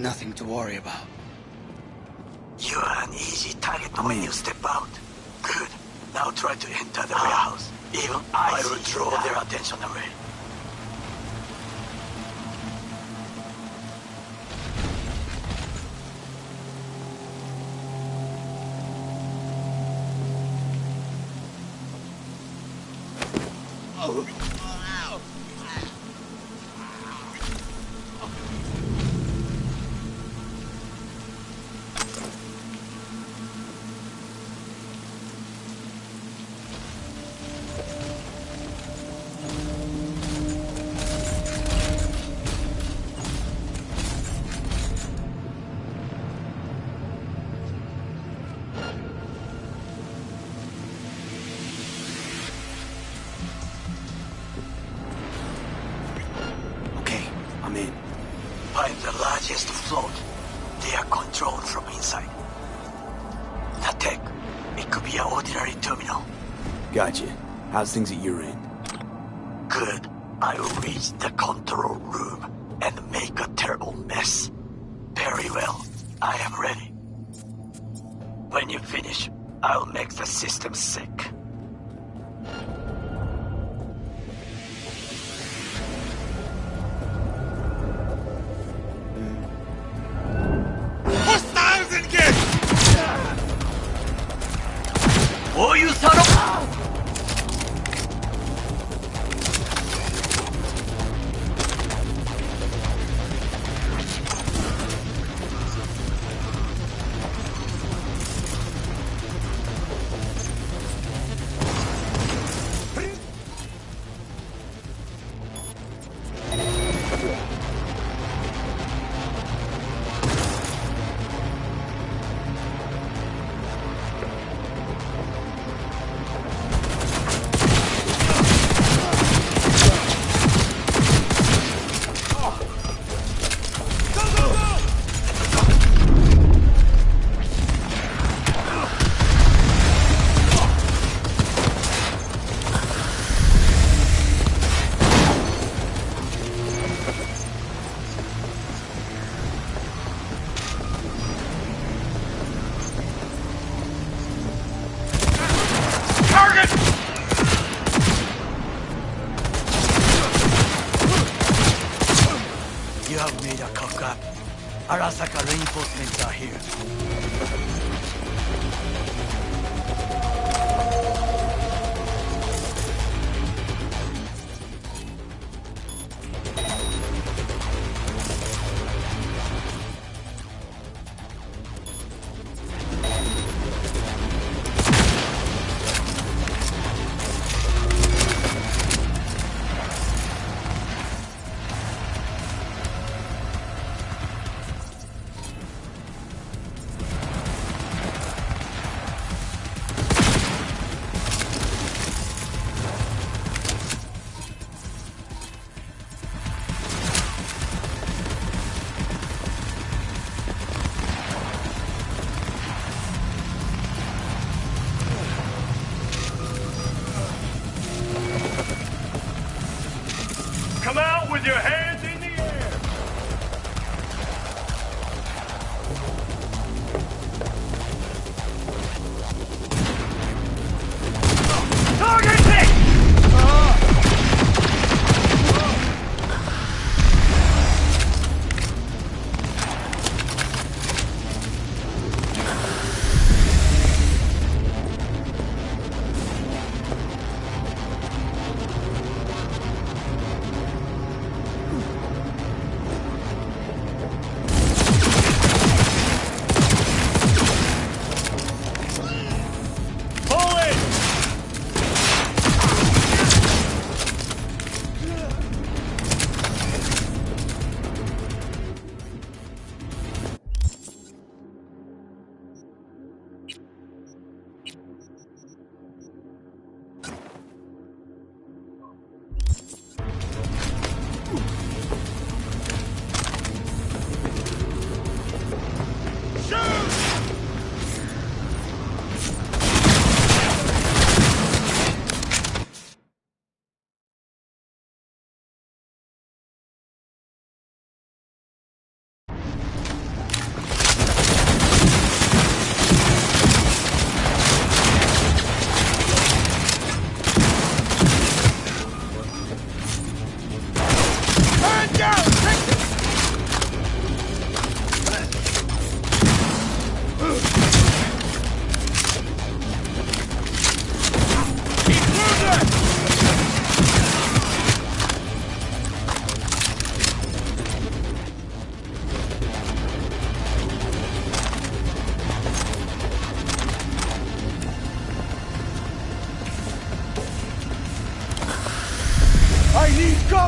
Nothing to worry about. You're an easy target when you step out. Good. Now try to enter the warehouse. Even I will draw their attention away. Find the largest float. They are controlled from inside. The tech. It could be an ordinary terminal. Gotcha. How's things at your end? Good. I will reach the control room and make a terrible mess. Very well. I am ready. When you finish, I'll make the system sick. Arasaka reinforcements are here.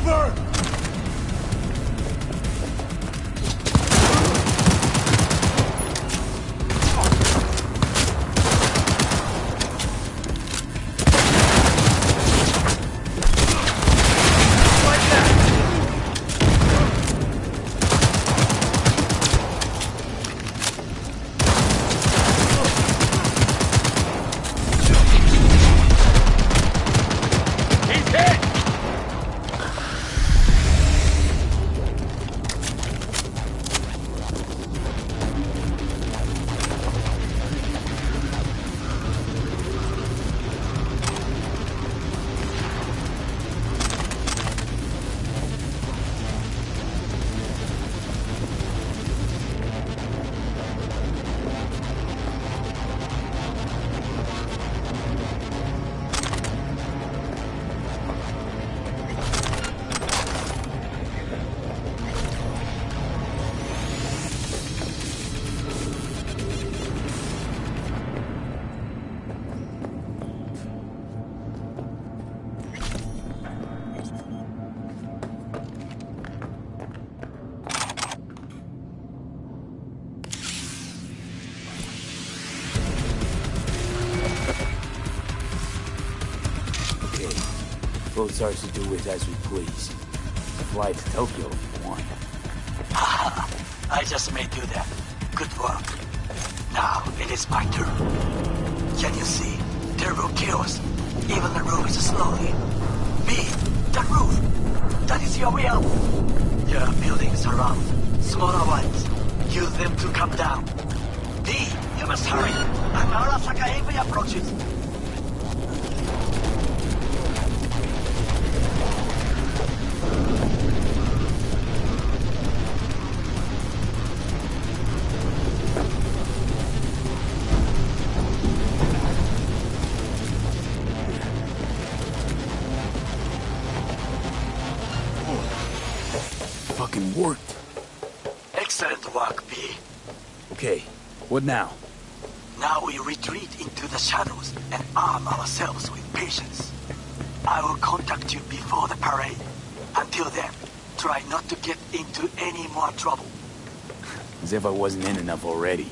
Cover! Both ours to do with as we please. Fly to Tokyo if you want. I just may do that. Good work. Now it is my turn. Can you see? Terrible chaos. Even the roof is slowly. B, the roof. That is your way out. There are buildings around. Smaller ones. Use them to come down. D, you must hurry. An Arasaka heavy approaches. Fucking worked. Excellent work, B. Okay, what now? Now we retreat into the shadows and arm ourselves with patience. I will contact you before the parade. Until then, try not to get into any more trouble. As if I wasn't in enough already.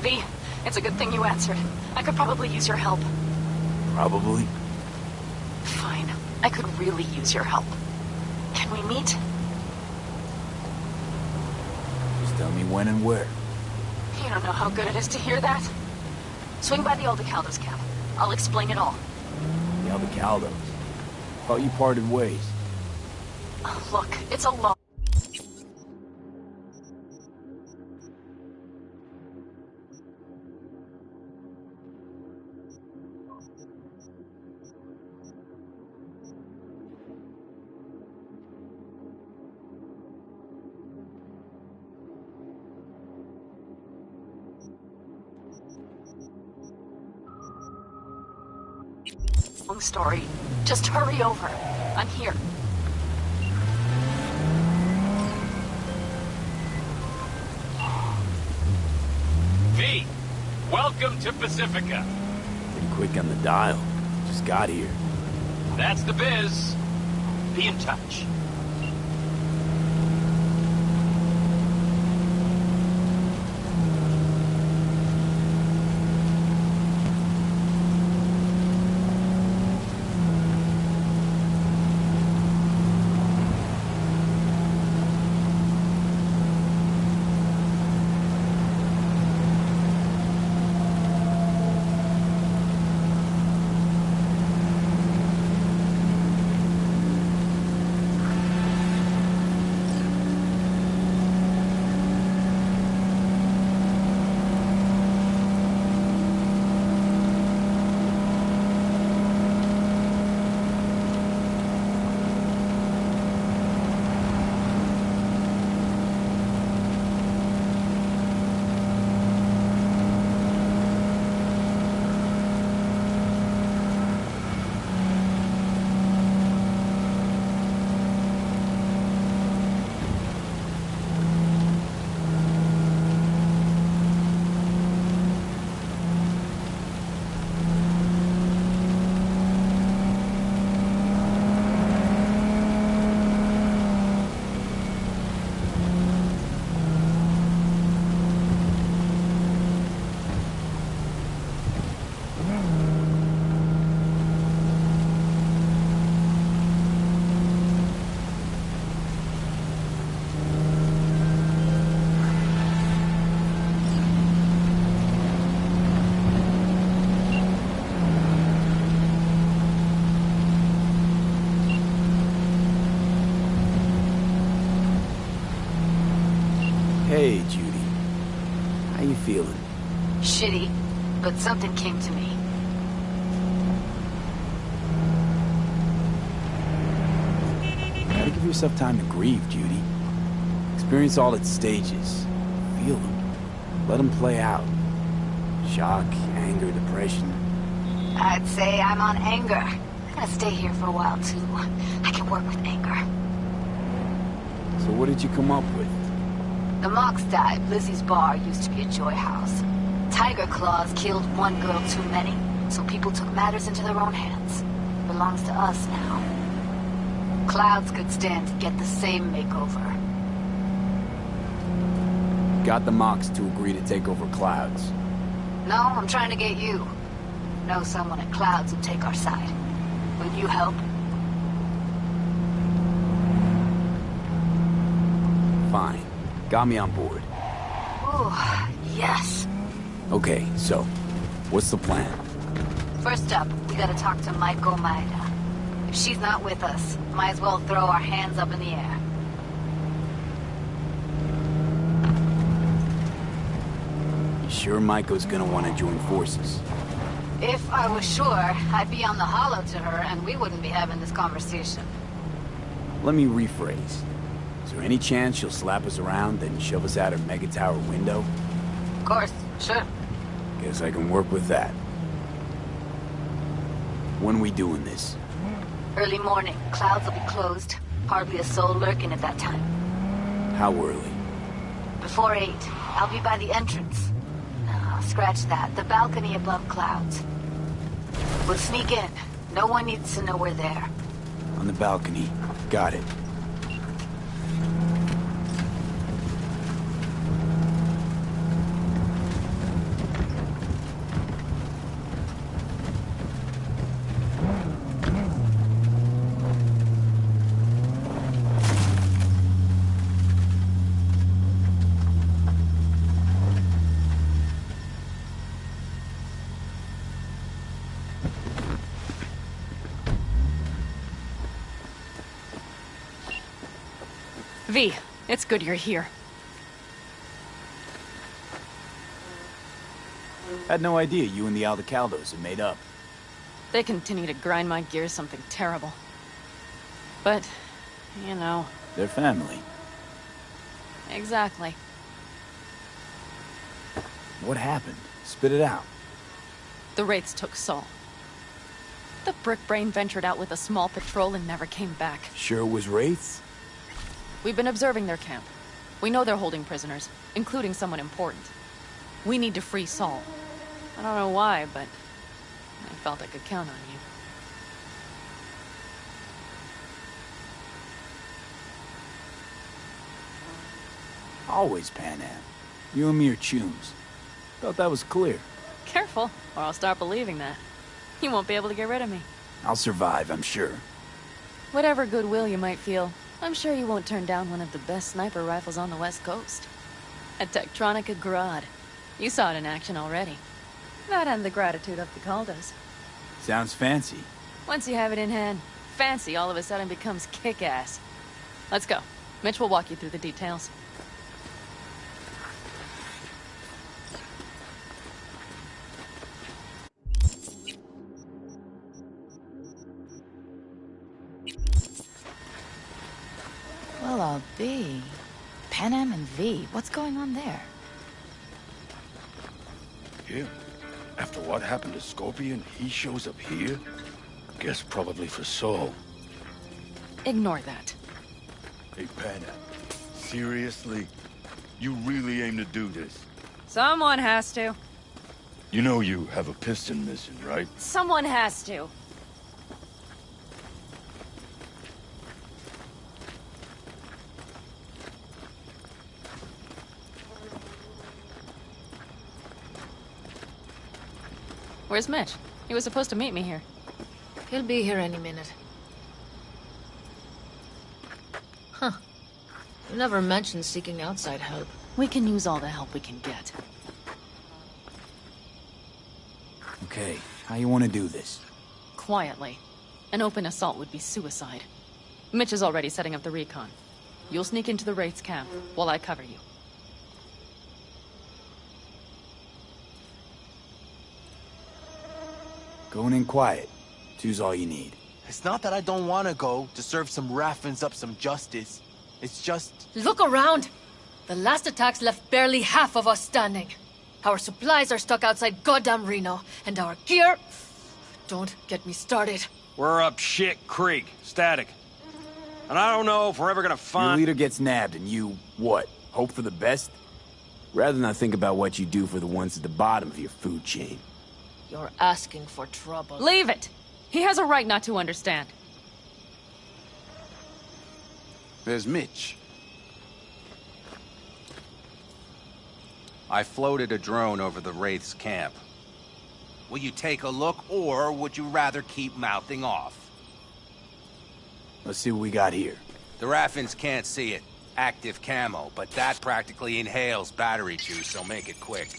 V, it's a good thing you answered. I could probably use your help. Probably. Fine. I could really use your help. Can we meet? Just tell me when and where. You don't know how good it is to hear that. Swing by the Aldecaldos camp. I'll explain it all. The Aldecaldos. Thought you parted ways. Look, it's a long... long story. Just hurry over. I'm here. V, welcome to Pacifica. Pretty quick on the dial. Just got here. That's the biz. Be in touch. Hey, Judy. How you feeling? Shitty, but something came to me. Gotta give yourself time to grieve, Judy. Experience all its stages. Feel them. Let them play out. Shock, anger, depression. I'd say I'm on anger. I'm gonna stay here for a while, too. I can work with anger. So what did you come up with? The Mox died. Lizzie's bar used to be a joy house. Tiger Claws killed one girl too many, so people took matters into their own hands. belongs to us now. Clouds could stand to get the same makeover. Got the Mox to agree to take over Clouds. No, I'm trying to get you. Know someone at Clouds would take our side. Will you help? Fine. Got me on board. Ooh, yes. Okay, so, what's the plan? First up, we gotta talk to Maiko Maeda. If she's not with us, might as well throw our hands up in the air. You sure Maiko's gonna want to join forces? If I was sure, I'd be on the holo to her and we wouldn't be having this conversation. Let me rephrase. Is there any chance she'll slap us around, then shove us out her mega tower window? Of course, sure. Guess I can work with that. When we doing this? Early morning, Clouds will be closed. Hardly a soul lurking at that time. How early? Before 8, I'll be by the entrance. No, scratch that. The balcony above Clouds. We'll sneak in. No one needs to know we're there. On the balcony. Got it. V, it's good you're here. Had no idea you and the Aldecaldos had made up. They continue to grind my gears something terrible. But, you know... They're family. Exactly. What happened? Spit it out. The Wraiths took Saul. The Brickbrain ventured out with a small patrol and never came back. Sure it was Wraiths? We've been observing their camp. We know they're holding prisoners, including someone important. We need to free Saul. I don't know why, but I felt I could count on you. Always Pan Am. You and me are chums. Thought that was clear. Careful, or I'll start believing that. You won't be able to get rid of me. I'll survive, I'm sure. Whatever goodwill you might feel, I'm sure you won't turn down one of the best sniper rifles on the West Coast. A Tektronica Grad. You saw it in action already. That and the gratitude of the Caldos. Sounds fancy. Once you have it in hand, fancy all of a sudden becomes kick-ass. Let's go. Mitch will walk you through the details. Well, I'll be. Pan Am and V, what's going on there? Him? After what happened to Scorpion, he shows up here? Guess probably for Saul. Ignore that. Hey, Panam. Seriously? You really aim to do this? Someone has to. You know you have a piston missing, right? Someone has to. Where's Mitch? He was supposed to meet me here. He'll be here any minute. Huh. You never mentioned seeking outside help. We can use all the help we can get. Okay, how you want to do this? Quietly. An open assault would be suicide. Mitch is already setting up the recon. You'll sneak into the Wraith's camp while I cover you. Going in quiet. Two's all you need. It's not that I don't want to go to serve some Raffins up some justice. It's just... Look around! The last attacks left barely half of us standing. Our supplies are stuck outside goddamn Reno, and our gear... Don't get me started. We're up shit creek, static. And I don't know if we're ever gonna Your find... leader gets nabbed and you, what, hope for the best? Rather not think about what you do for the ones at the bottom of your food chain. You're asking for trouble. Leave it! He has a right not to understand. There's Mitch. I floated a drone over the Wraith's camp. Will you take a look, or would you rather keep mouthing off? Let's see what we got here. The Raffins can't see it. Active camo, but that practically inhales battery juice, so make it quick.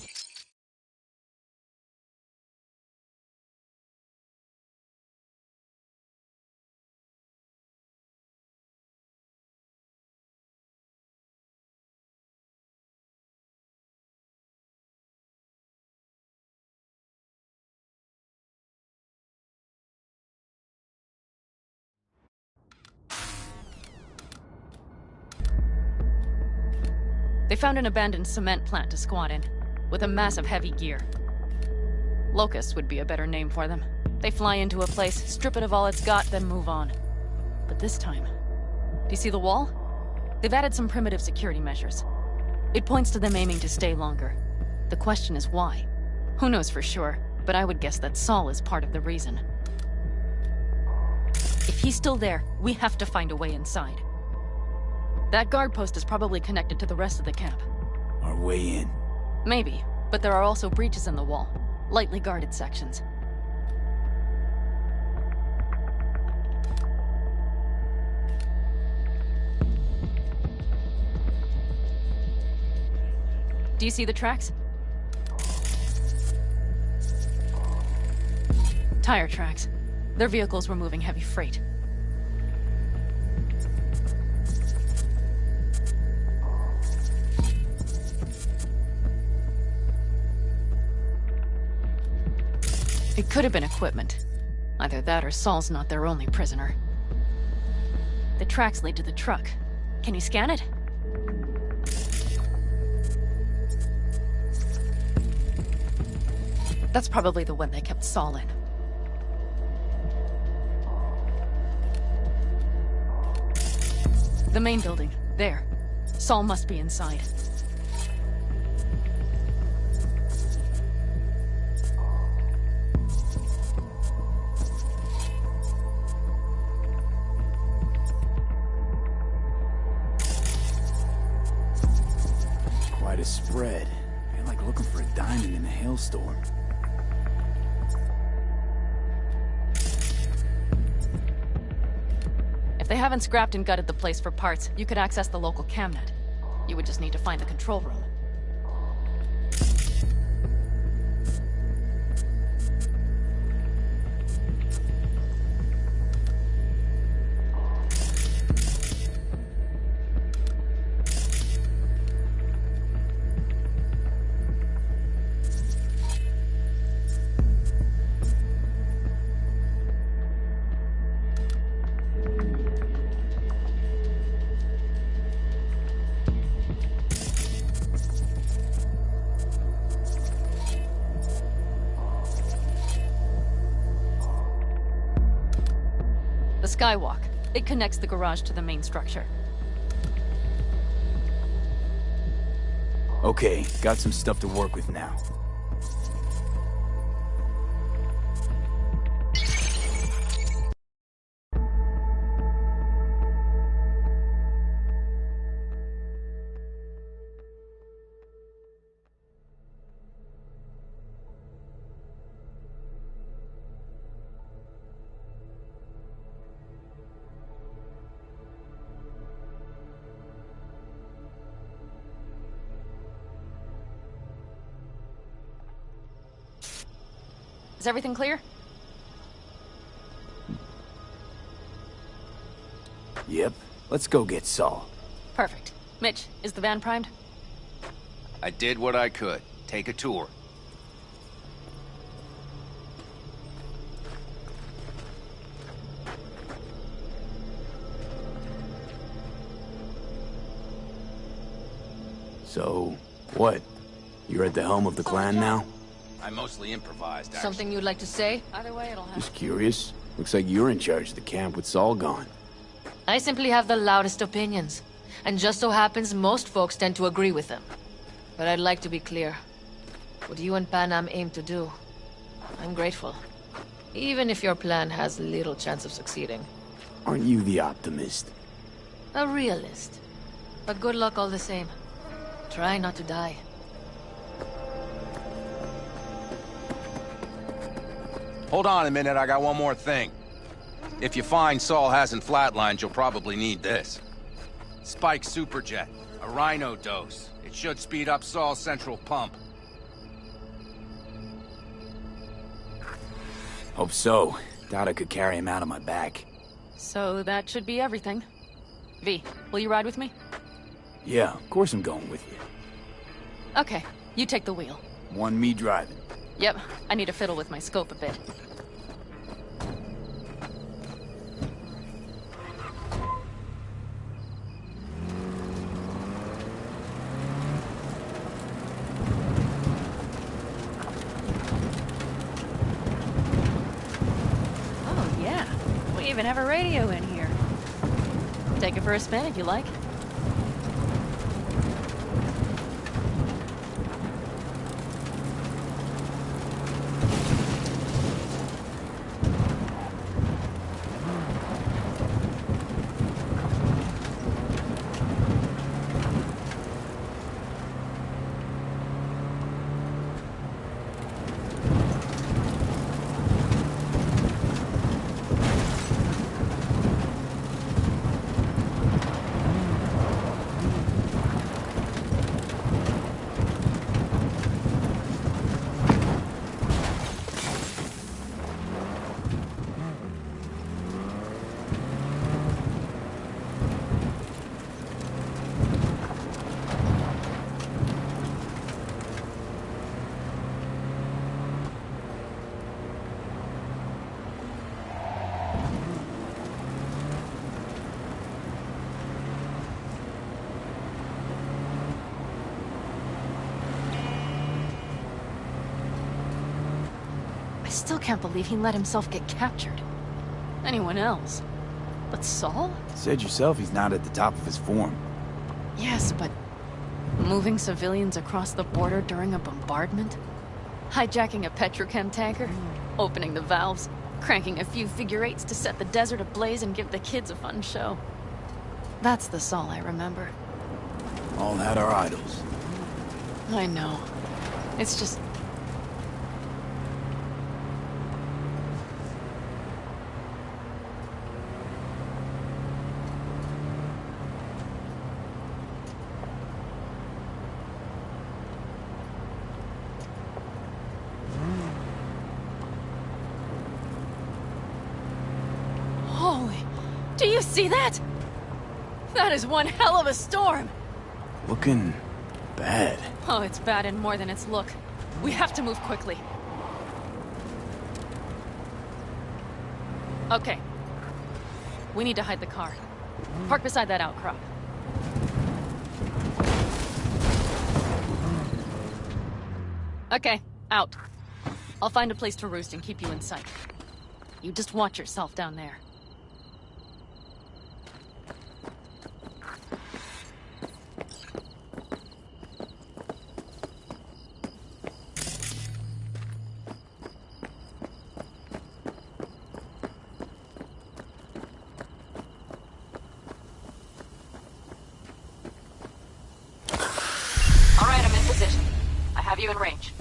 They found an abandoned cement plant to squat in, with a massive heavy gear. Locusts would be a better name for them. They fly into a place, strip it of all it's got, then move on. But this time... Do you see the wall? They've added some primitive security measures. It points to them aiming to stay longer. The question is why? Who knows for sure, but I would guess that Saul is part of the reason. If he's still there, we have to find a way inside. That guard post is probably connected to the rest of the camp. Our way in. Maybe, but there are also breaches in the wall. Lightly guarded sections. Do you see the tracks? Tire tracks. Their vehicles were moving heavy freight. It could have been equipment. Either that or Saul's not their only prisoner. The tracks lead to the truck. Can you scan it? That's probably the one they kept Saul in. The main building. There. Saul must be inside. Quite a spread. You're like looking for a diamond in a hailstorm. If they haven't scrapped and gutted the place for parts, you could access the local camnet. You would just need to find the control room. The Skywalk. It connects the garage to the main structure. Okay, got some stuff to work with now. Is everything clear? Yep. Let's go get Saul. Perfect. Mitch, is the van primed? I did what I could. Take a tour. So, what? You're at the helm of the clan now? I mostly improvised, actually. Something you'd like to say? Either way, it'll happen. Just curious. Looks like you're in charge of the camp with Saul gone. I simply have the loudest opinions. And just so happens most folks tend to agree with them. But I'd like to be clear. What you and Panam aim to do, I'm grateful. Even if your plan has little chance of succeeding. Aren't you the optimist? A realist. But good luck all the same. Try not to die. Hold on a minute, I got one more thing. If you find Saul hasn't flatlined, you'll probably need this. Spike Superjet, a Rhino dose. It should speed up Saul's central pump. Hope so. Doubt I could carry him out on my back. So that should be everything. V, will you ride with me? Yeah, of course I'm going with you. Okay, you take the wheel. One me driving. Yep, I need to fiddle with my scope a bit. Oh yeah, we even have a radio in here. Take it for a spin if you like. I still can't believe he let himself get captured. Anyone else? But Saul? Said yourself he's not at the top of his form. Yes, but moving civilians across the border during a bombardment? Hijacking a petrochem tanker? Opening the valves? Cranking a few figure eights to set the desert ablaze and give the kids a fun show? That's the Saul I remember. All had our idols. I know. It's just... Holy... Do you see that? That is one hell of a storm! Looking... bad. Oh, it's bad in more than its look. We have to move quickly. Okay. We need to hide the car. Park beside that outcrop. Okay, out. I'll find a place to roost and keep you in sight. You just watch yourself down there. All right, I'm in position. I have you in range.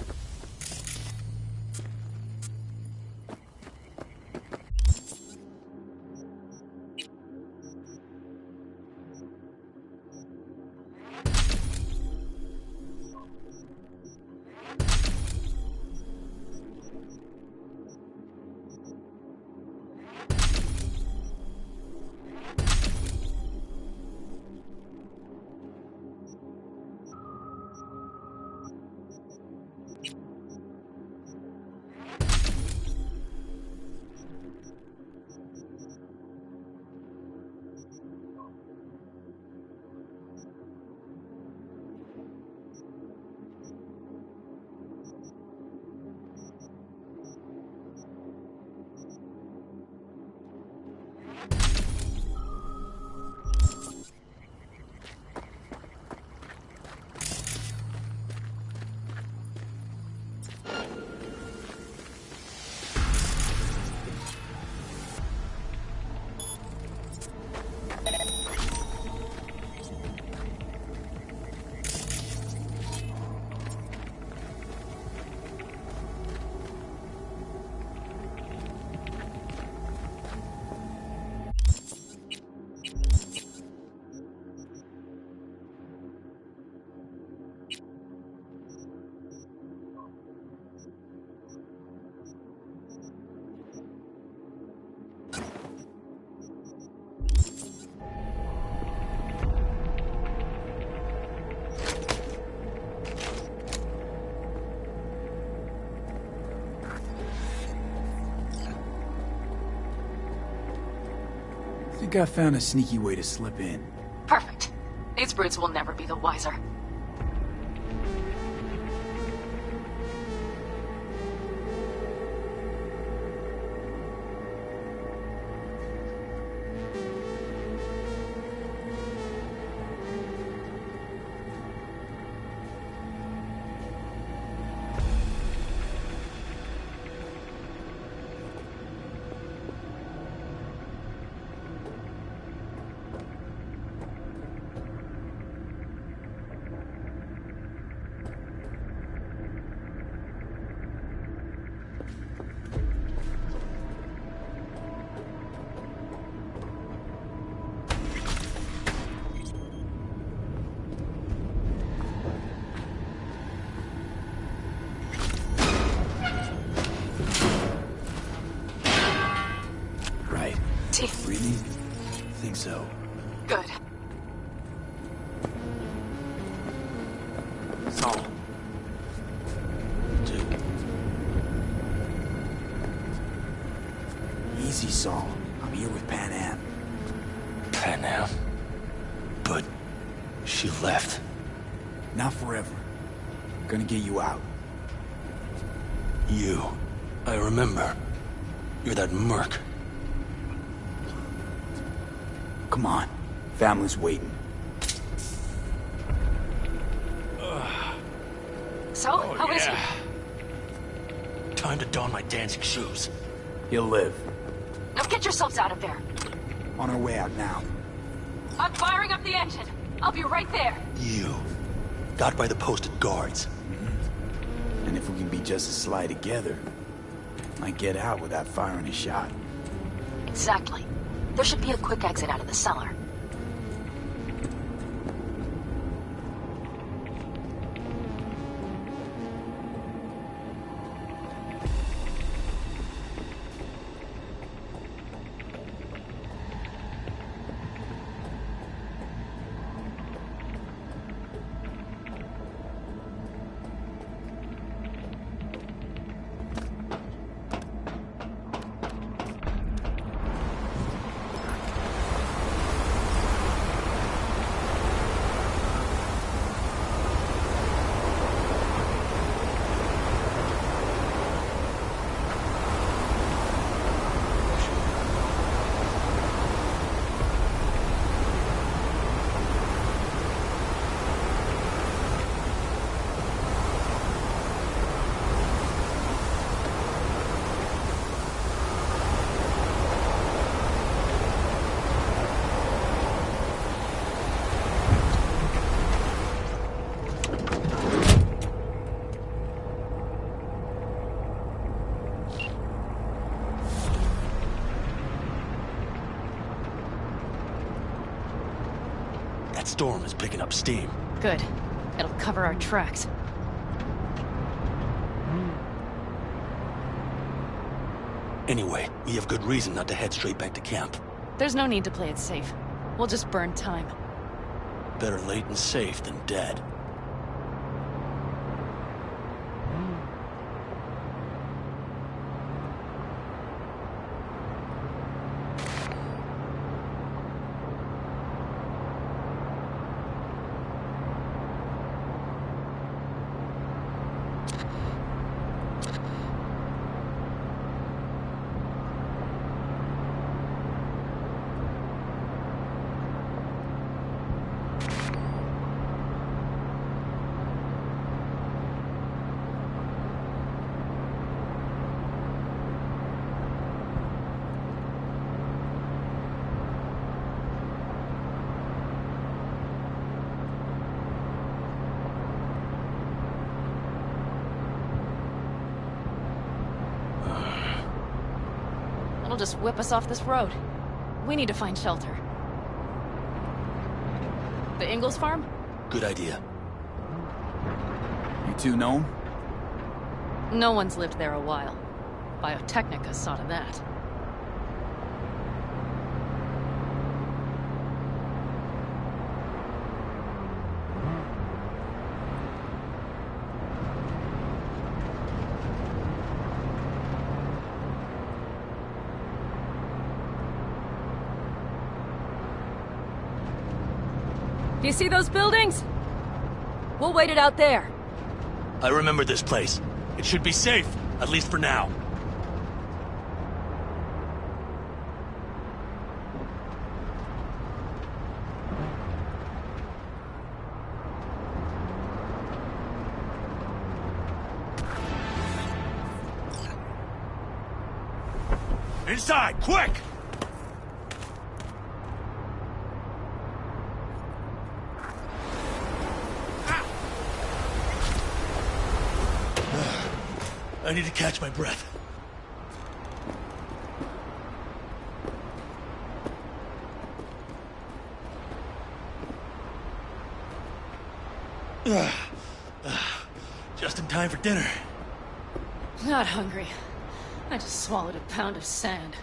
Think I found a sneaky way to slip in. Perfect. These brutes will never be the wiser. Really? Think so. Good. Saul. Two. Easy, Saul. I'm here with Pan Am. Pan Am? But she left. Not forever. Gonna get you out. You. I remember. You're that merc. Come on. Family's waiting. So, how is he? Time to don my dancing shoes. He'll live. Now get yourselves out of there. On our way out now. I'm firing up the engine. I'll be right there. You. Got by the posted guards. And if we can be just as sly together, might get out without firing a shot. Exactly. There should be a quick exit out of the cellar. That storm is picking up steam. Good. It'll cover our tracks. Anyway, we have good reason not to head straight back to camp. There's no need to play it safe. We'll just burn time. Better late and safe than dead. It'll just whip us off this road. We need to find shelter. The Ingalls farm? Good idea. You two know him? No one's lived there a while. Biotechnica saw to that. Do you see those buildings? We'll wait it out there. I remember this place. It should be safe, at least for now. Inside, quick! I need to catch my breath. Just in time for dinner. Not hungry. I just swallowed a pound of sand.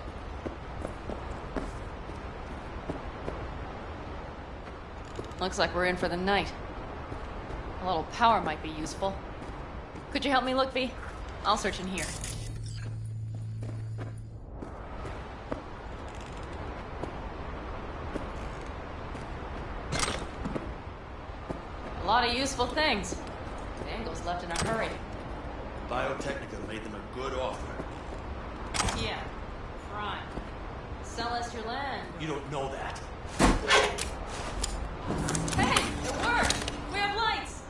Looks like we're in for the night. A little power might be useful. Could you help me look, V? I'll search in here. A lot of useful things. Daniels left in a hurry. Biotechnica made them a good offer. Yeah, prime. Sell us your land. You don't know that. Hey, it worked! We have lights!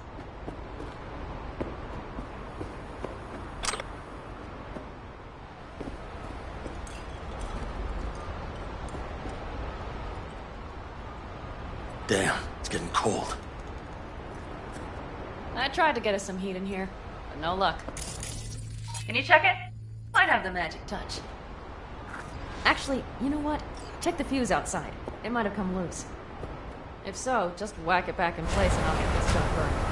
Damn, it's getting cold. I tried to get us some heat in here, but no luck. Can you check it? Might have the magic touch. Actually, you know what? Check the fuse outside. It might have come loose. If so, just whack it back in place and I'll get this stuff burned.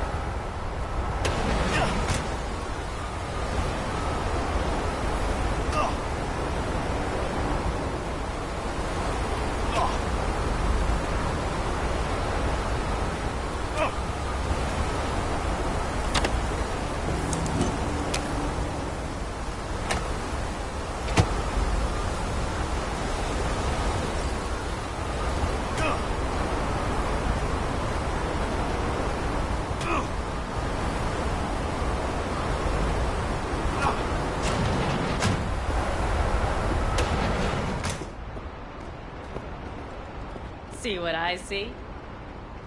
See what I see?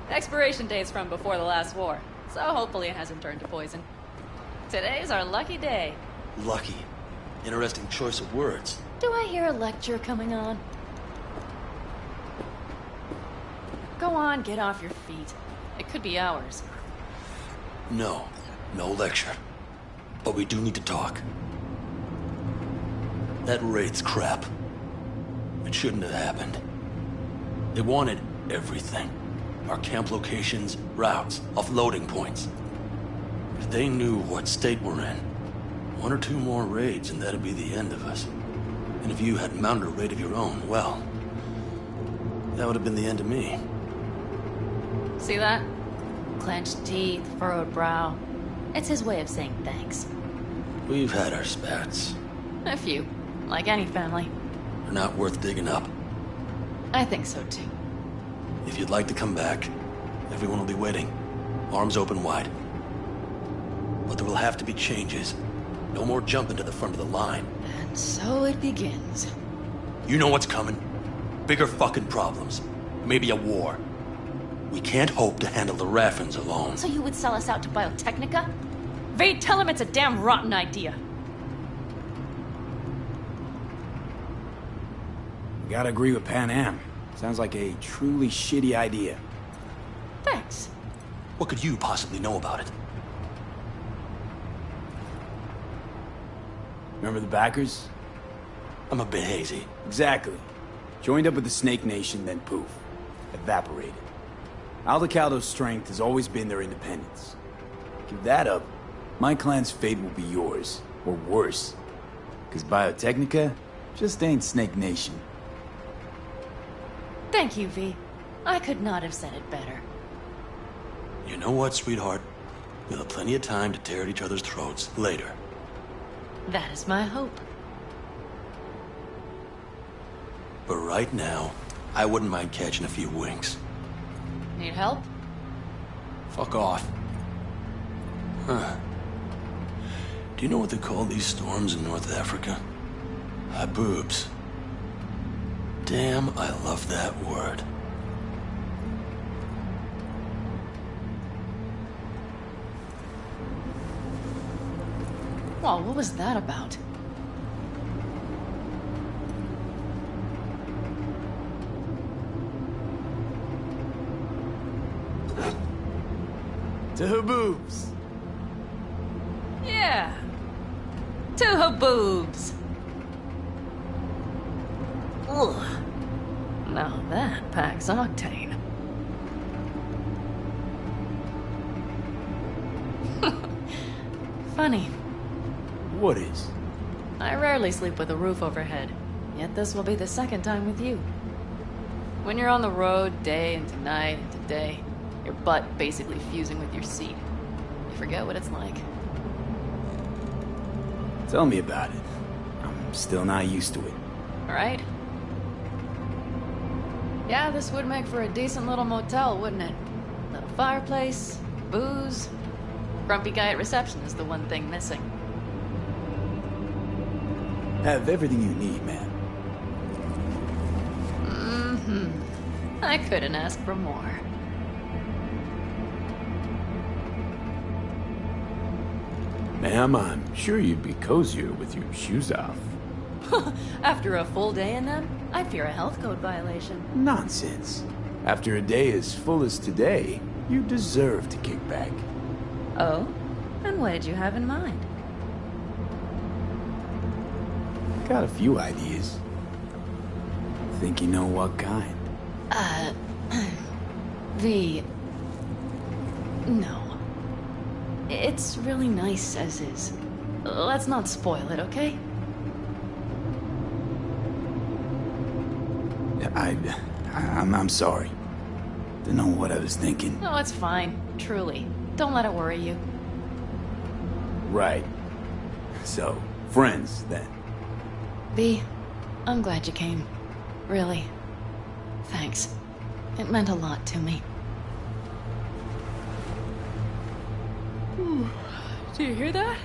The expiration date's from before the last war, so hopefully it hasn't turned to poison. Today's our lucky day. Lucky. Interesting choice of words. Do I hear a lecture coming on? Go on, get off your feet. It could be hours. No. No lecture. But we do need to talk. That raid's crap. It shouldn't have happened. They wanted everything. Our camp locations, routes, offloading points. If they knew what state we're in, one or two more raids and that'd be the end of us. And if you had mounted a raid of your own, well, that would have been the end of me. See that? Clenched teeth, furrowed brow. It's his way of saying thanks. We've had our spats. A few, like any family. They're not worth digging up. I think so too. If you'd like to come back, everyone will be waiting. Arms open wide. But there will have to be changes. No more jumping to the front of the line. And so it begins. You know what's coming. Bigger fucking problems. Maybe a war. We can't hope to handle the Raffens alone. So you would sell us out to Biotechnica? Vade, tell him it's a damn rotten idea. Gotta agree with Pan Am. Sounds like a truly shitty idea. Thanks. What could you possibly know about it? Remember the backers? I'm a bit hazy. Exactly. Joined up with the Snake Nation, then poof. Evaporated. Aldecaldo's strength has always been their independence. Give that up, my clan's fate will be yours. Or worse. Because Biotechnica just ain't Snake Nation. Thank you, V. I could not have said it better. You know what, sweetheart? We'll have plenty of time to tear at each other's throats later. That is my hope. But right now, I wouldn't mind catching a few winks. Need help? Fuck off. Huh. Do you know what they call these storms in North Africa? Haboobs. Damn, I love that word. Well, what was that about? To Haboobs. Yeah. To Haboobs. Ugh. Now that packs octane. Funny. What is? I rarely sleep with a roof overhead, yet this will be the second time with you. When you're on the road day into night into day, your butt basically fusing with your seat, you forget what it's like. Tell me about it. I'm still not used to it. Right? Yeah, this would make for a decent little motel, wouldn't it? Little fireplace, booze. Grumpy guy at reception is the one thing missing. Have everything you need, man. Mm-hmm. I couldn't ask for more. Ma'am, I'm sure you'd be cozier with your shoes off. After a full day in them, I fear a health code violation. Nonsense. After a day as full as today, you deserve to kick back. Oh? And what did you have in mind? Got a few ideas. Think you know what kind? V... No. It's really nice as is. Let's not spoil it, okay? I'm sorry. Don't know what I was thinking. No, it's fine. Truly. Don't let it worry you. Right. So, friends, then. V, I'm glad you came. Really. Thanks. It meant a lot to me. Do you hear that?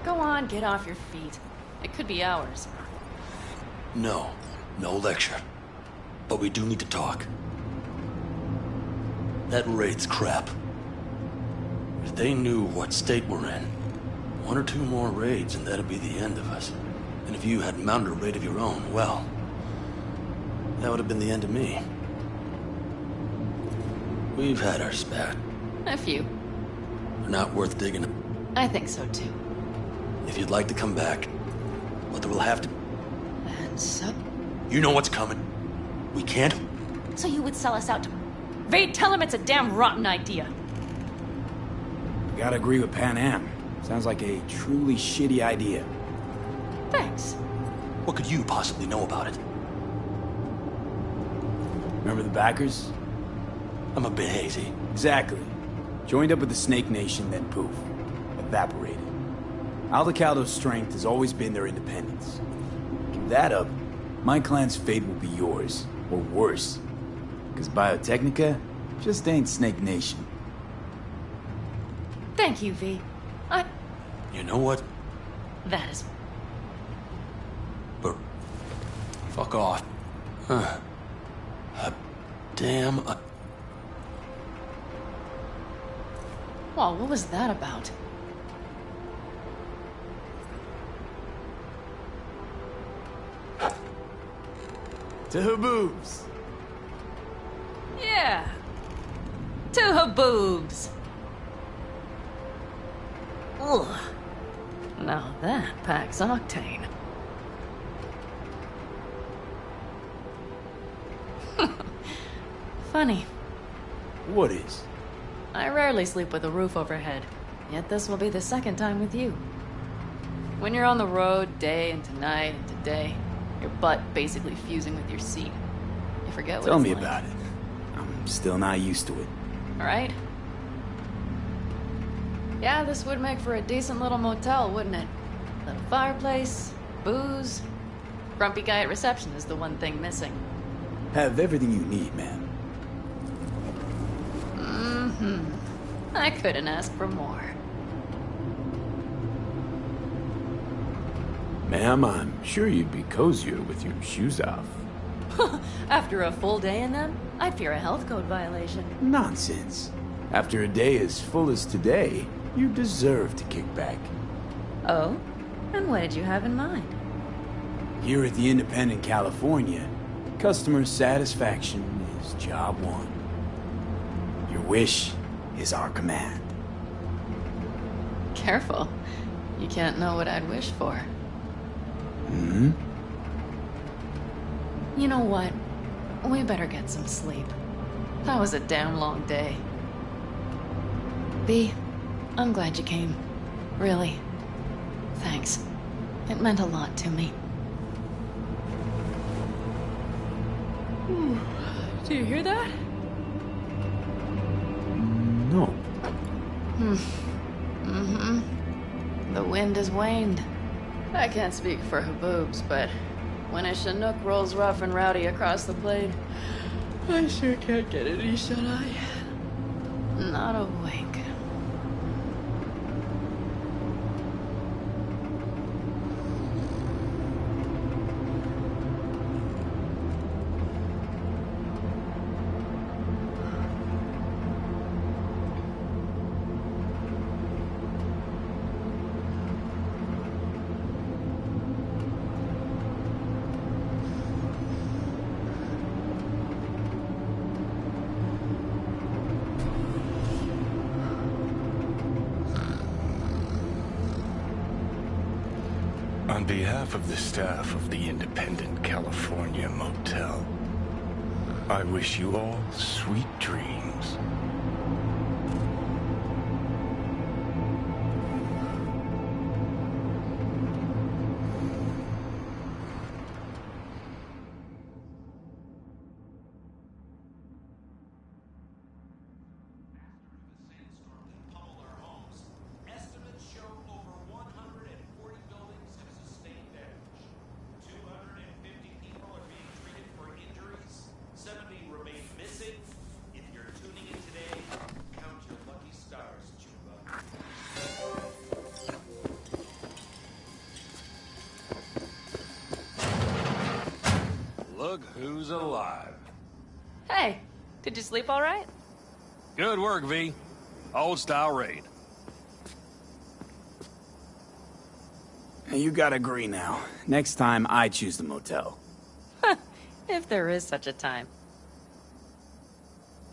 Go on, get off your feet. It could be hours. No. No lecture. But we do need to talk. That raid's crap. If they knew what state we're in, one or two more raids and that'd be the end of us. And if you had mounted a raid of your own, well, that would have been the end of me. We've had our spat. A few. They're not worth digging. I think so too. If you'd like to come back, but there will have to... And so... You know what's coming. We can't... So you would sell us out to... Vade, tell him it's a damn rotten idea. Gotta agree with Pan Am. Sounds like a truly shitty idea. Thanks. What could you possibly know about it? Remember the backers? I'm a bit hazy. Exactly. Joined up with the Snake Nation, then poof. Evaporated. Aldecaldo's strength has always been their independence. Give that up, my clan's fate will be yours, or worse. Because Biotechnica just ain't Snake Nation. Thank you, V. You know what? That is... But... Fuck off. Huh. Damn... Well, what was that about? To Haboobs. Yeah. To Haboobs. Ugh. Now that packs octane. Funny. What is? I rarely sleep with a roof overhead, yet this will be the second time with you. When you're on the road day into night into day, your butt basically fusing with your seat. You forget what Tell it's me like. about it. I'm still not used to it. Right? Yeah, this would make for a decent little motel, wouldn't it? Little fireplace, booze. Grumpy guy at reception is the one thing missing. Have everything you need, man. I couldn't ask for more. Ma'am, I'm sure you'd be cozier with your shoes off. After a full day in them, I fear a health code violation. Nonsense. After a day as full as today, you deserve to kick back. Oh? And what did you have in mind? Here at the Independent California, customer satisfaction is job one. Your wish is our command. Careful. You can't know what I'd wish for. Hmm? You know what? We better get some sleep. That was a damn long day. B, I'm glad you came. Really. Thanks. It meant a lot to me. Do you hear that? No. The wind has waned. I can't speak for Haboobs, but when a Chinook rolls rough and rowdy across the plain, I sure can't get any shut-eye. Not awake. On behalf of the staff of the Independent California Motel, I wish you all sweet dreams. Look who's alive. Hey, did you sleep all right? Good work, V. Old-style raid. You gotta agree now. Next time, I choose the motel. If there is such a time.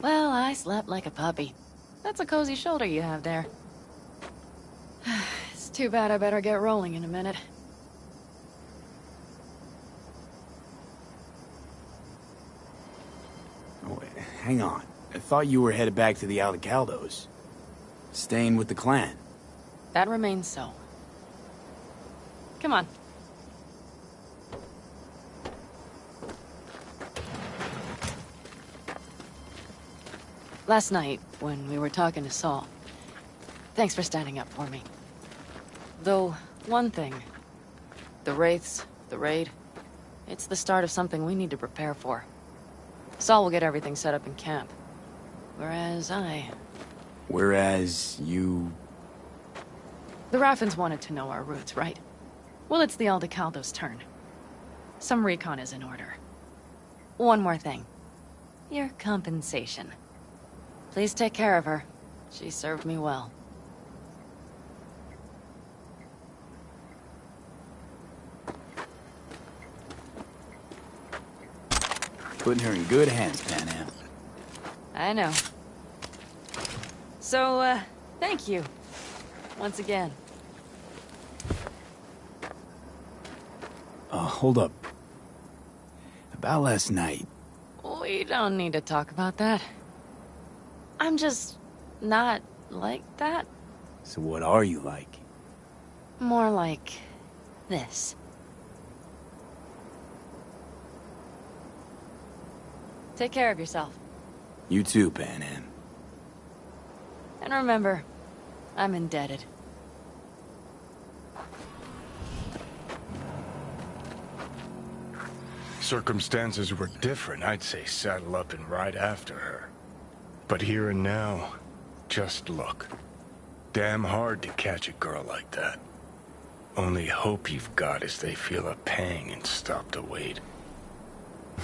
Well, I slept like a puppy. That's a cozy shoulder you have there. It's too bad I better get rolling in a minute. Oh, wait, hang on. I thought you were headed back to the Aldecaldos. Staying with the clan. That remains so. Come on. Last night, when we were talking to Saul, thanks for standing up for me. Though, one thing. The Wraiths, the raid, it's the start of something we need to prepare for. Saul will get everything set up in camp. Whereas Whereas you... The Raffens wanted to know our roots, right? Well, it's the Aldecaldos' turn. Some recon is in order. One more thing. Your compensation. Please take care of her. She served me well. Putting her in good hands, Panam. I know. So, thank you. Once again. Hold up. About last night. We don't need to talk about that. I'm just not like that. So what are you like? More like this. Take care of yourself. You too, Panam. And remember, I'm indebted. Circumstances were different, I'd say saddle up and ride after her. But here and now, just look. Damn hard to catch a girl like that. Only hope you've got is they feel a pang and stop to wait.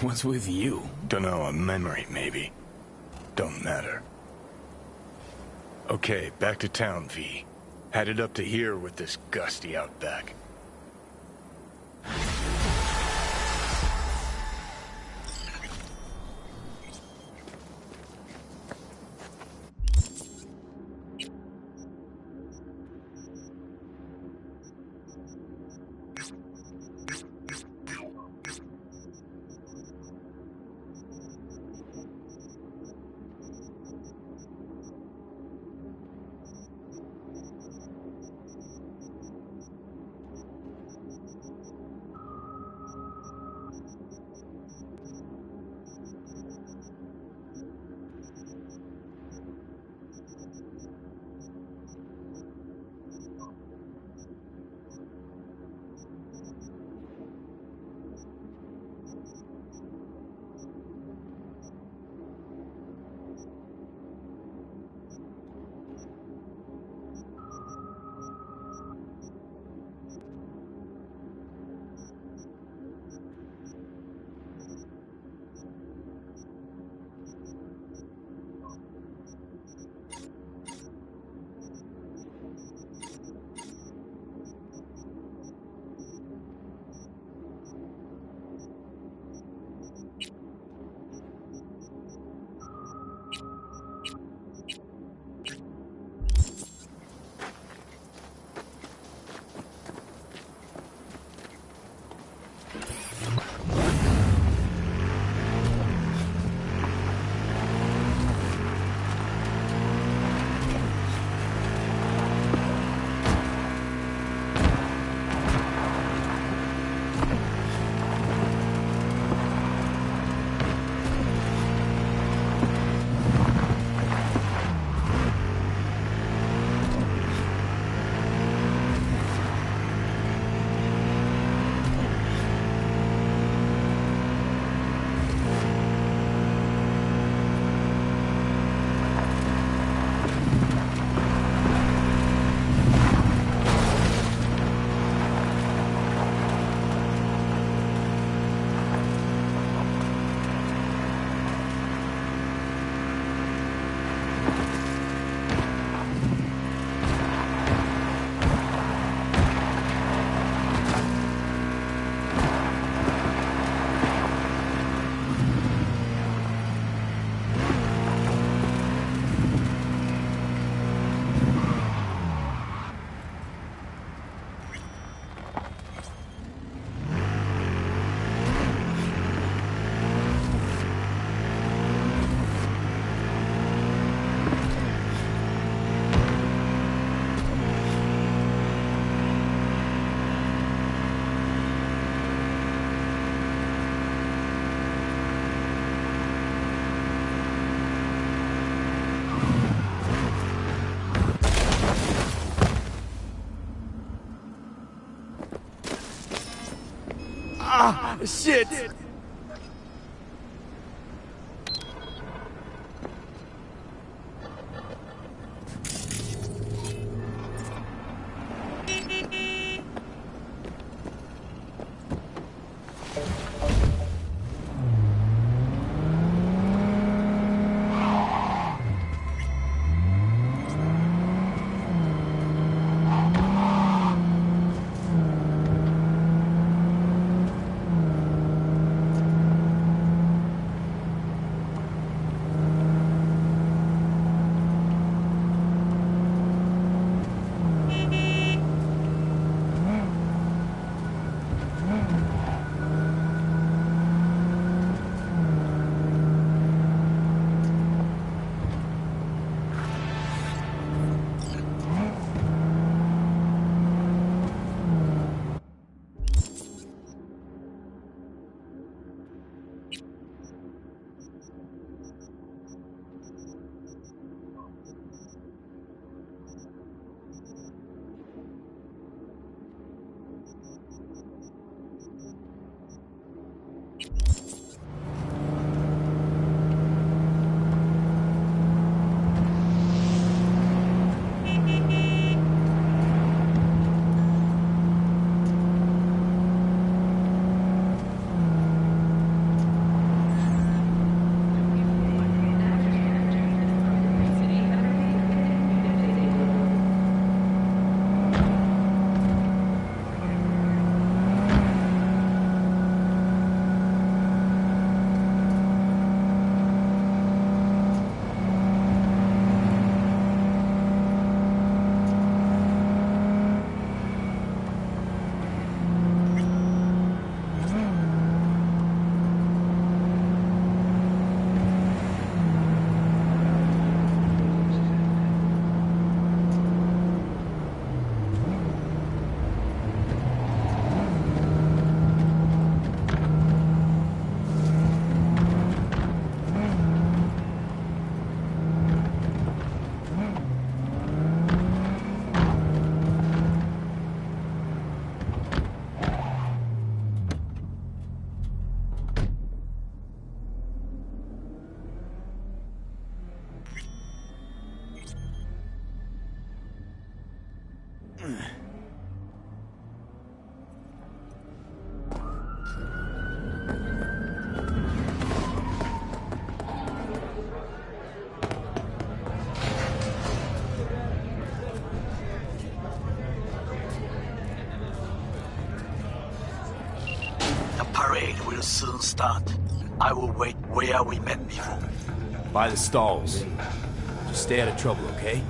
What's with you? Dunno, a memory maybe. Don't matter. Okay, back to town, V. Headed up to here with this gusty outback. Ah, shit! start. I will wait where we met before. By the stalls. Just stay out of trouble, okay?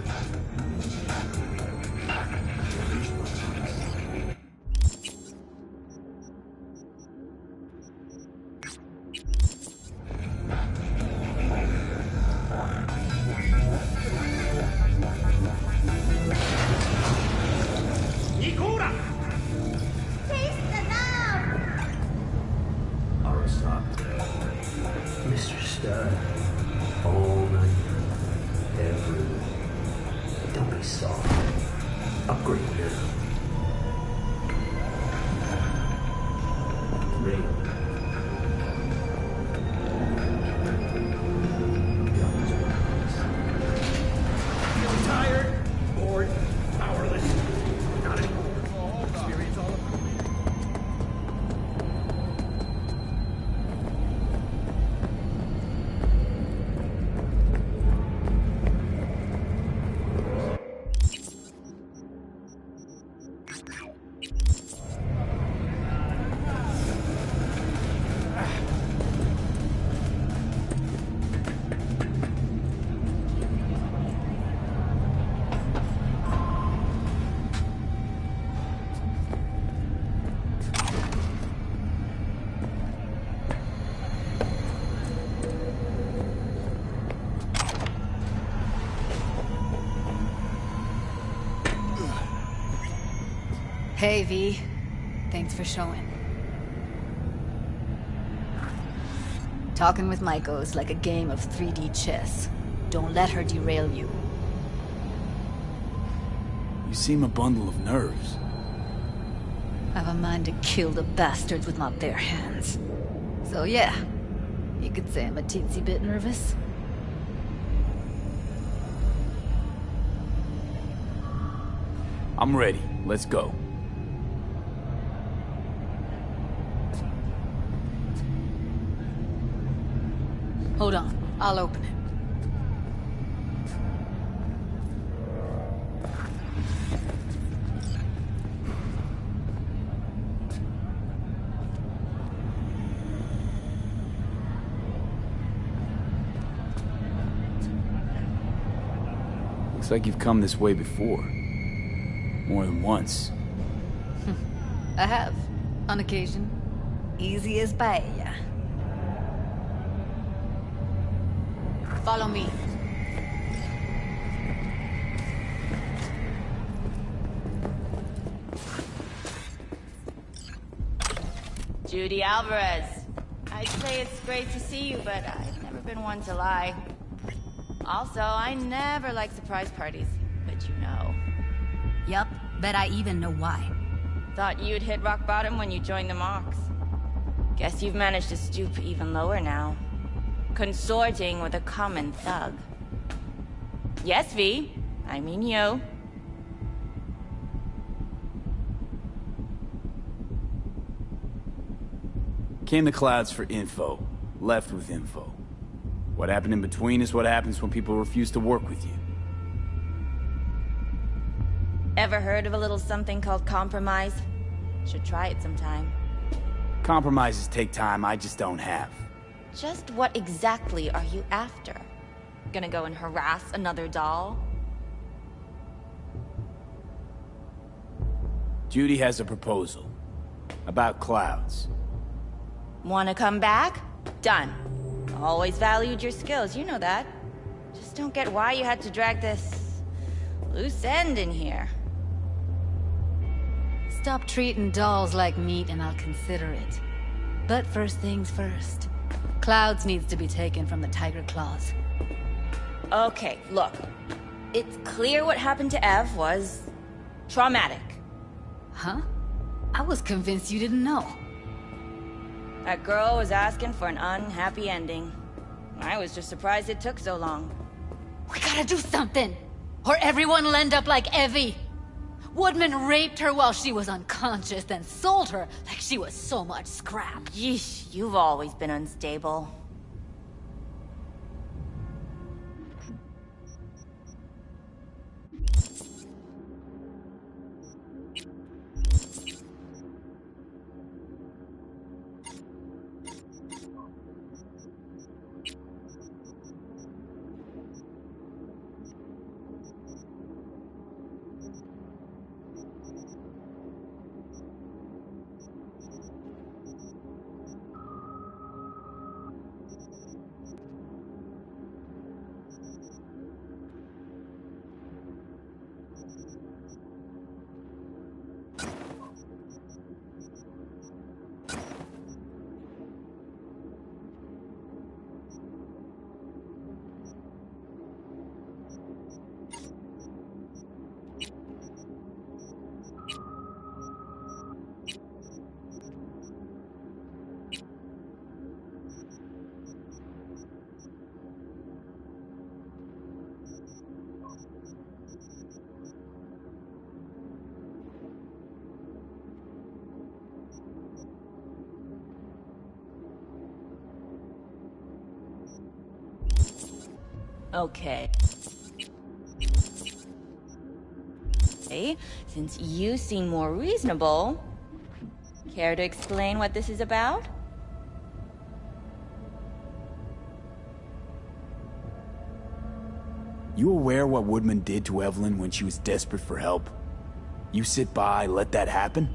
Mr. Stud, all night, every night. Don't be soft. Upgrade now. Ring. Feeling tired, bored, powerless. Not anymore. Experience all of it. Hey, V. Thanks for showing. Talking with Maiko's like a game of 3D chess. Don't let her derail you. You seem a bundle of nerves. I've a mind to kill the bastards with my bare hands. So yeah, you could say I'm a teensy bit nervous. I'm ready. Let's go. Hold on, I'll open it. Looks like you've come this way before. More than once. I have, on occasion. Easy as paella. Follow me. Judy Alvarez. I'd say it's great to see you, but I've never been one to lie. Also, I never like surprise parties, but you know. Yup, bet I even know why. Thought you'd hit rock bottom when you joined the Mox. Guess you've managed to stoop even lower now. Consorting with a common thug. Yes, V. I mean you. Came the clouds for info. Left with info. What happened in between is what happens when people refuse to work with you. Ever heard of a little something called compromise? Should try it sometime. Compromises take time I just don't have. Just what exactly are you after? Gonna go and harass another doll? Judy has a proposal. About clouds. Wanna come back? Done. Always valued your skills, you know that. Just don't get why you had to drag this loose end in here. Stop treating dolls like meat and I'll consider it. But first things first. Clouds needs to be taken from the Tiger Claws. Okay, look. It's clear what happened to Ev was traumatic. Huh? I was convinced you didn't know. That girl was asking for an unhappy ending. I was just surprised it took so long. We gotta do something! Or everyone will end up like Evie! Woodman raped her while she was unconscious, then sold her like she was so much scrap. Yeesh, you've always been unstable. Okay. Since you seem more reasonable, care to explain what this is about? You aware what Woodman did to Evelyn when she was desperate for help? You sit by, let that happen?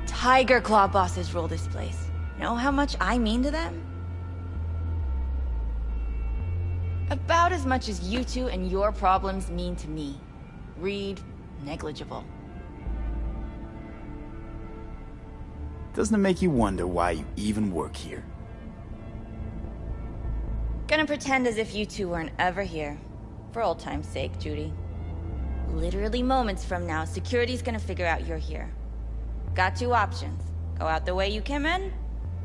Tiger Claw bosses rule this place. Know how much I mean to them? About as much as you two and your problems mean to me. Read, negligible. Doesn't it make you wonder why you even work here? Gonna pretend as if you two weren't ever here. For old time's sake, Judy. Literally moments from now, security's gonna figure out you're here. Got two options. Go out the way you came in,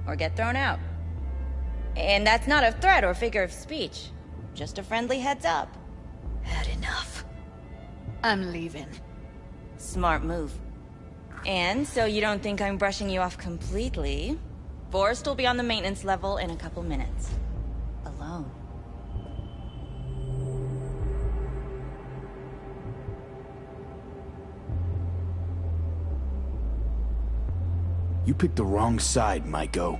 or get thrown out. And that's not a threat or figure of speech. Just a friendly heads up. Had enough. I'm leaving. Smart move. And so you don't think I'm brushing you off completely, Forrest will be on the maintenance level in a couple minutes. Alone. You picked the wrong side, Maiko.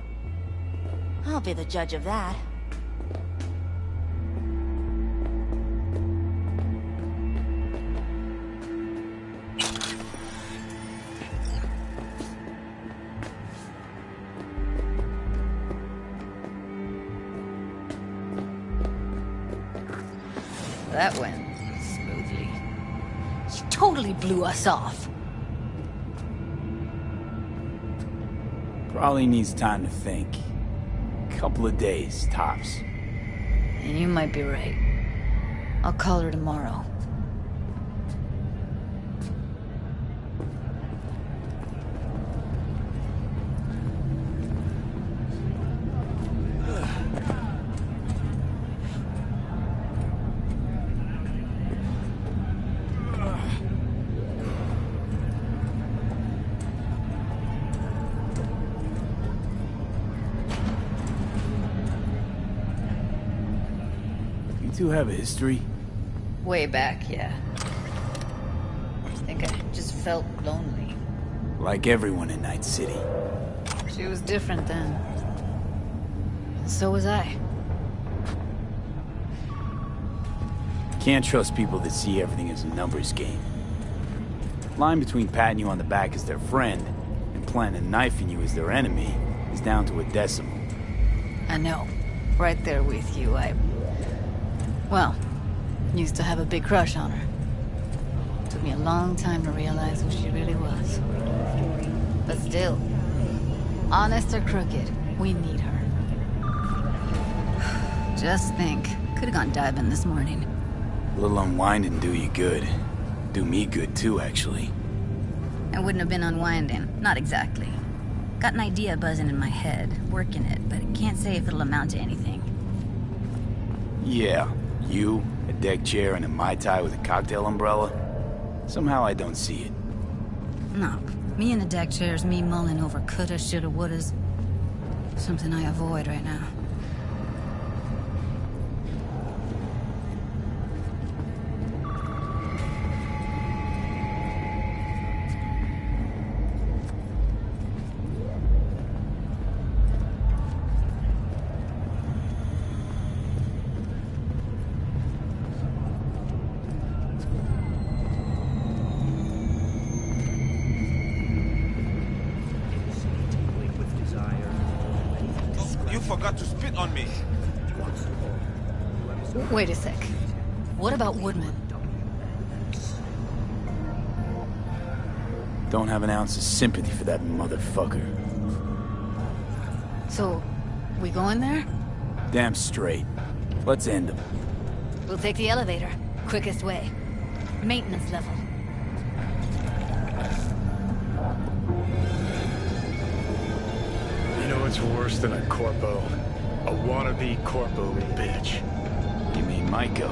I'll be the judge of that. That went smoothly. She totally blew us off. Probably needs time to think. Couple of days, tops. And you might be right. I'll call her tomorrow. You two have a history? Way back, yeah. I think I just felt lonely. Like everyone in Night City. She was different then. And so was I. Can't trust people that see everything as a numbers game. Line between patting you on the back as their friend and planting a knife in you as their enemy is down to a decimal. I know. Right there with you, well, used to have a big crush on her. Took me a long time to realize who she really was. But still, honest or crooked, we need her. Just think, could have gone diving this morning. A little unwinding do you good. Do me good too, actually. I wouldn't have been unwinding, not exactly. Got an idea buzzing in my head, working it, but I can't say if it'll amount to anything. Yeah, you, a deck chair, and a Mai Tai with a cocktail umbrella? Somehow I don't see it. No, me in the deck chair's me mulling over coulda, shoulda, wouldas. Something I avoid right now. Forgot to spit on me. Wait a sec. What about Woodman? Don't have an ounce of sympathy for that motherfucker. So, we going there? Damn straight. Let's end him. We'll take the elevator. Quickest way. Maintenance level. You know what's worse than a corpo? A wannabe corpo bitch. You mean Maiko?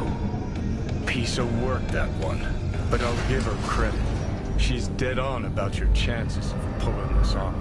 Piece of work, that one. But I'll give her credit. She's dead on about your chances of pulling this off.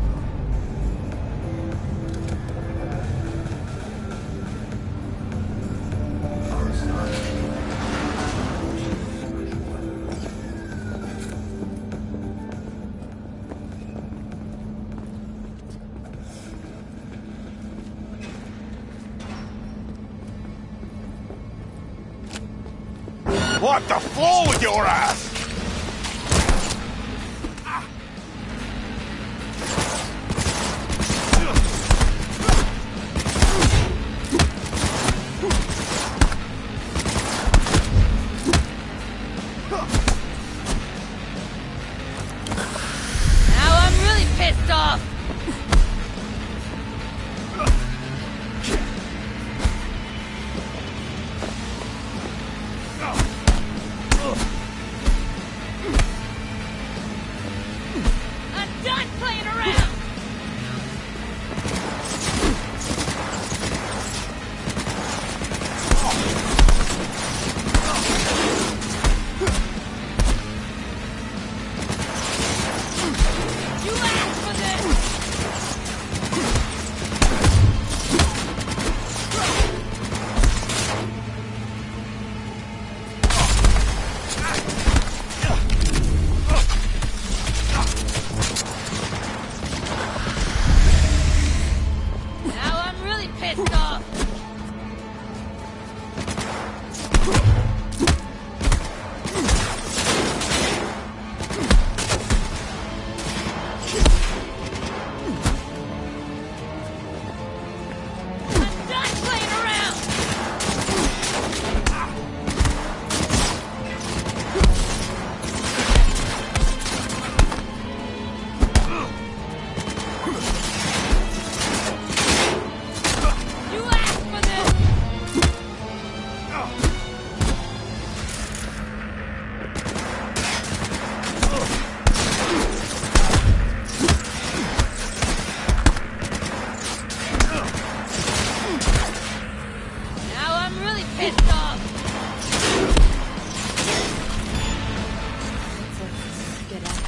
Wipe the floor with your ass! Now I'm really pissed off! I'm done playing around! You asked for this! Now I'm really pissed off! I'm done playing around! You asked for this! Now I'm really pissed off! Get out.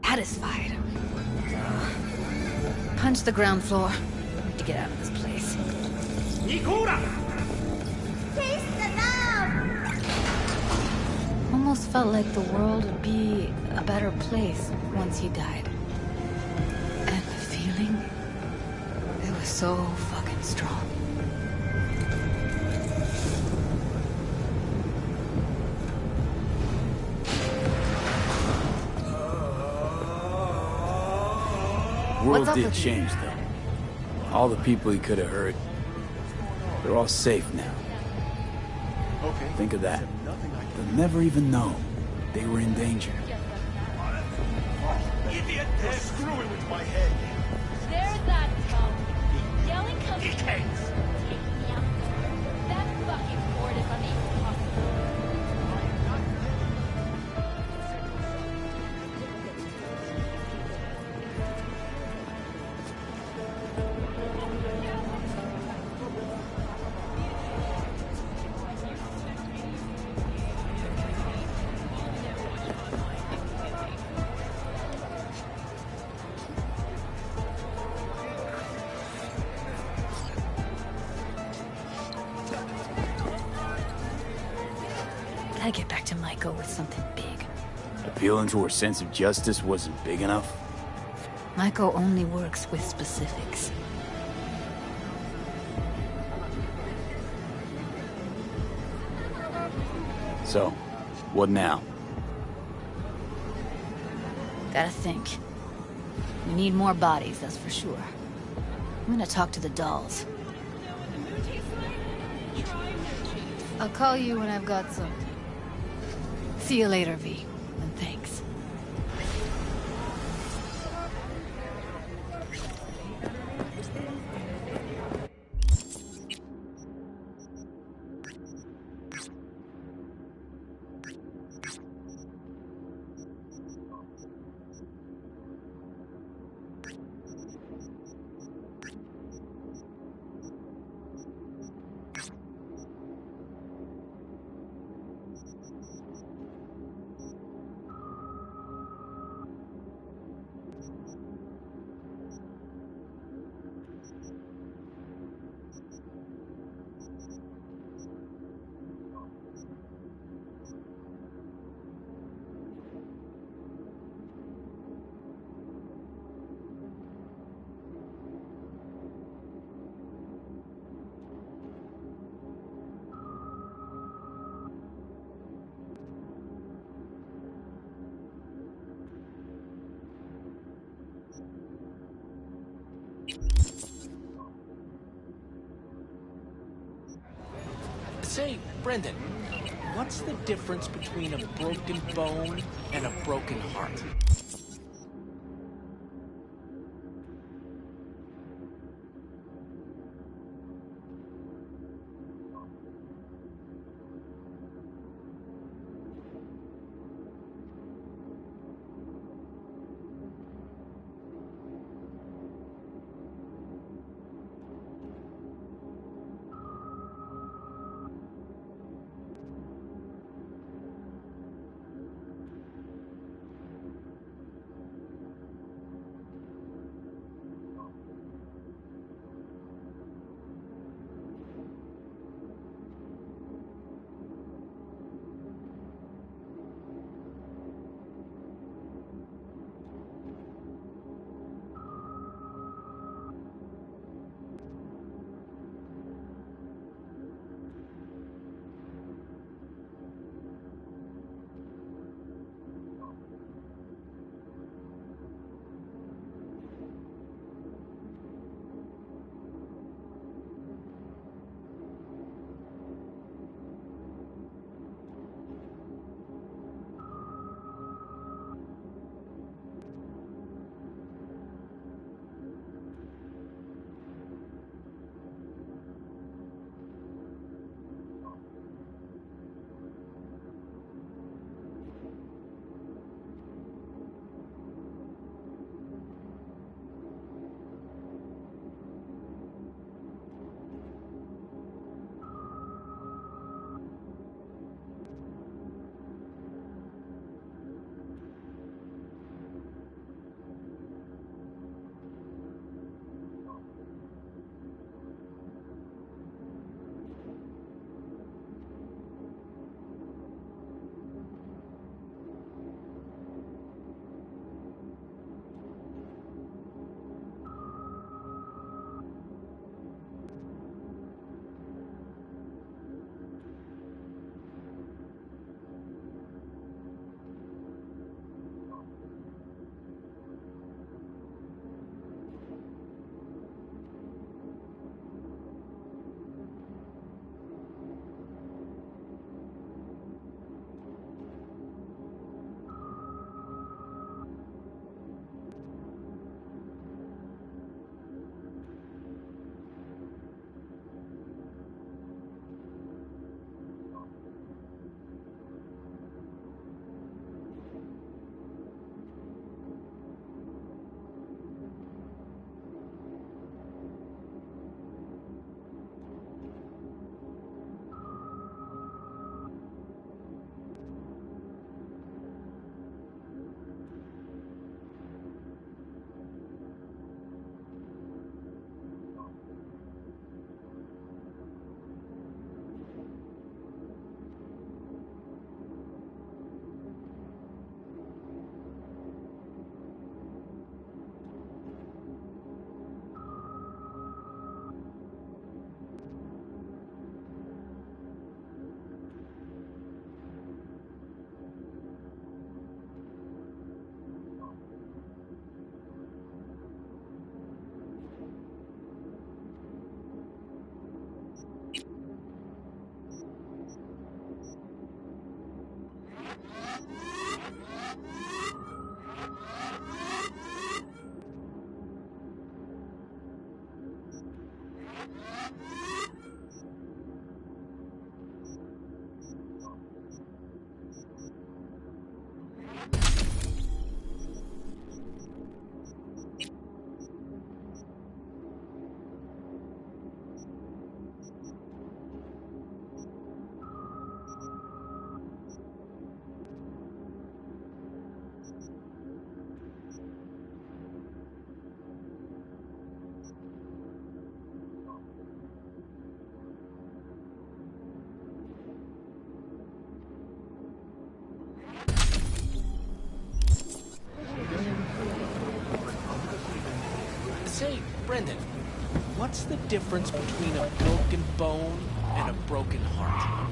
Satisfied. Punch the ground floor. To get out of this place. Almost felt like the world would be a better place once he died. And the feeling, it was so fucking strong. The world did change, though. All the people he could have hurt, they're all safe now. Okay. Think of that. They'll never even know they were in danger. idiot! You're screwing with my head. There's that phone. Yelling comes in. Take me out. That fucking board is Gotta get back to Maiko with something big. Appealing to her sense of justice wasn't big enough? Maiko only works with specifics. So, what now? Gotta think. We need more bodies, that's for sure. I'm gonna talk to the dolls. I'll call you when I've got some. See you later, V. And thanks. Say, Brendan, what's the difference between a broken bone and a broken heart? Say, Brendan, what's the difference between a broken bone and a broken heart?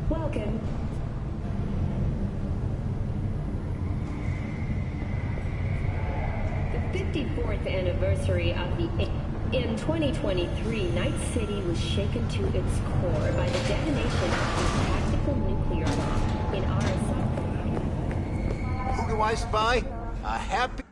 Welcome. The 54th anniversary of the... In 2023, Night City was shaken to its core by the detonation of a tactical nuclear bomb in Arasaka. Who do I spy? A happy...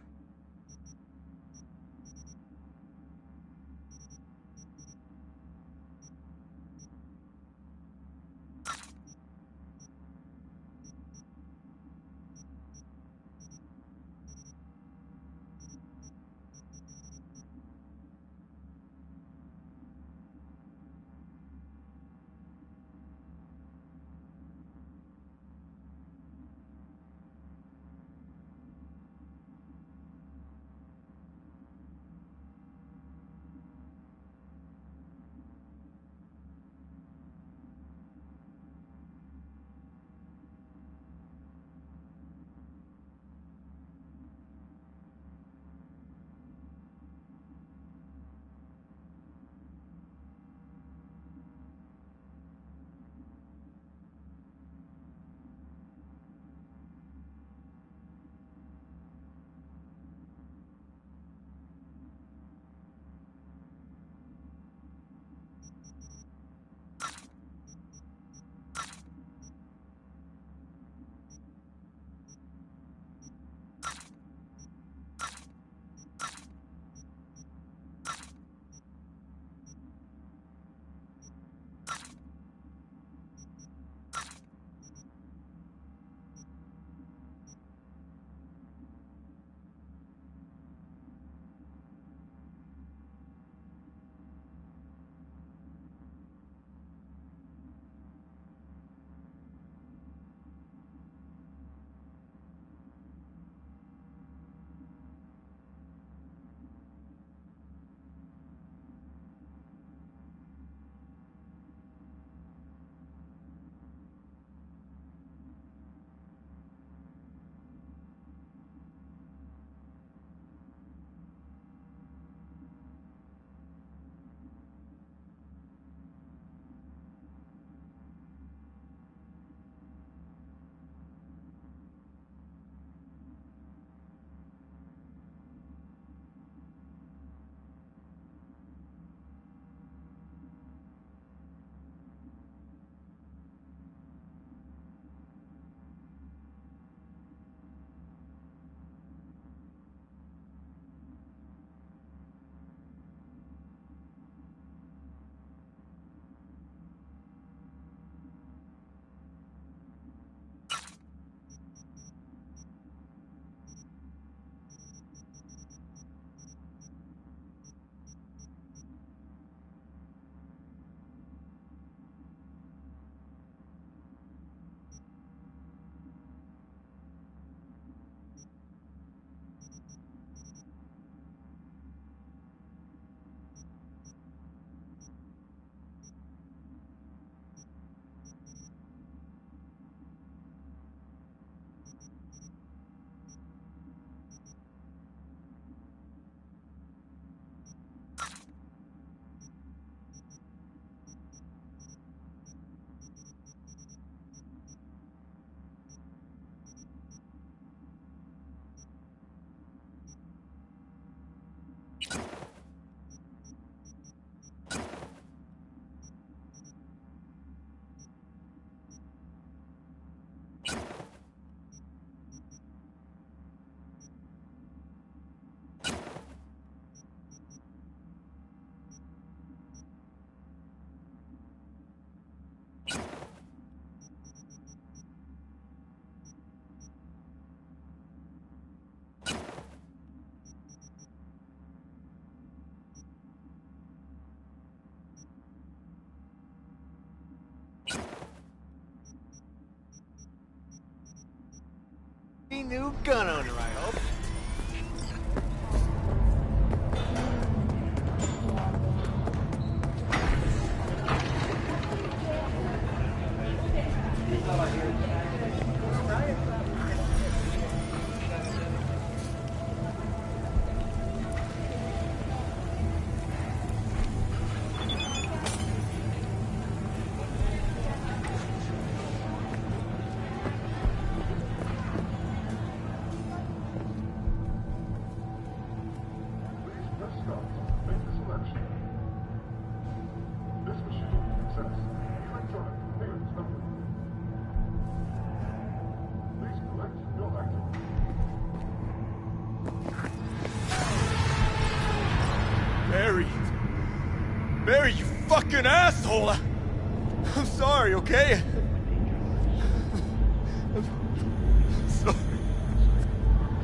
new gun owner, I hope. Mary, you fucking asshole! I'm sorry, okay? I'm sorry.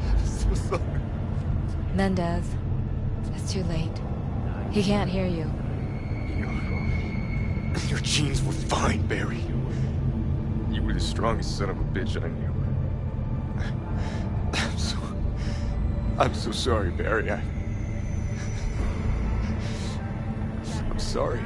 I'm so sorry. Mendez, it's too late. He can't hear you. Your genes were fine, Barry. You were the strongest son of a bitch I knew. I'm so sorry, Barry. I'm sorry.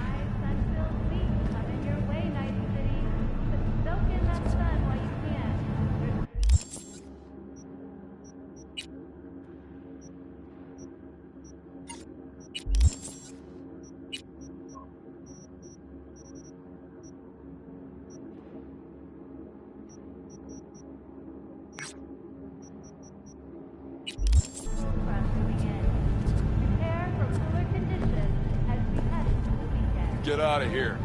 Get out of here.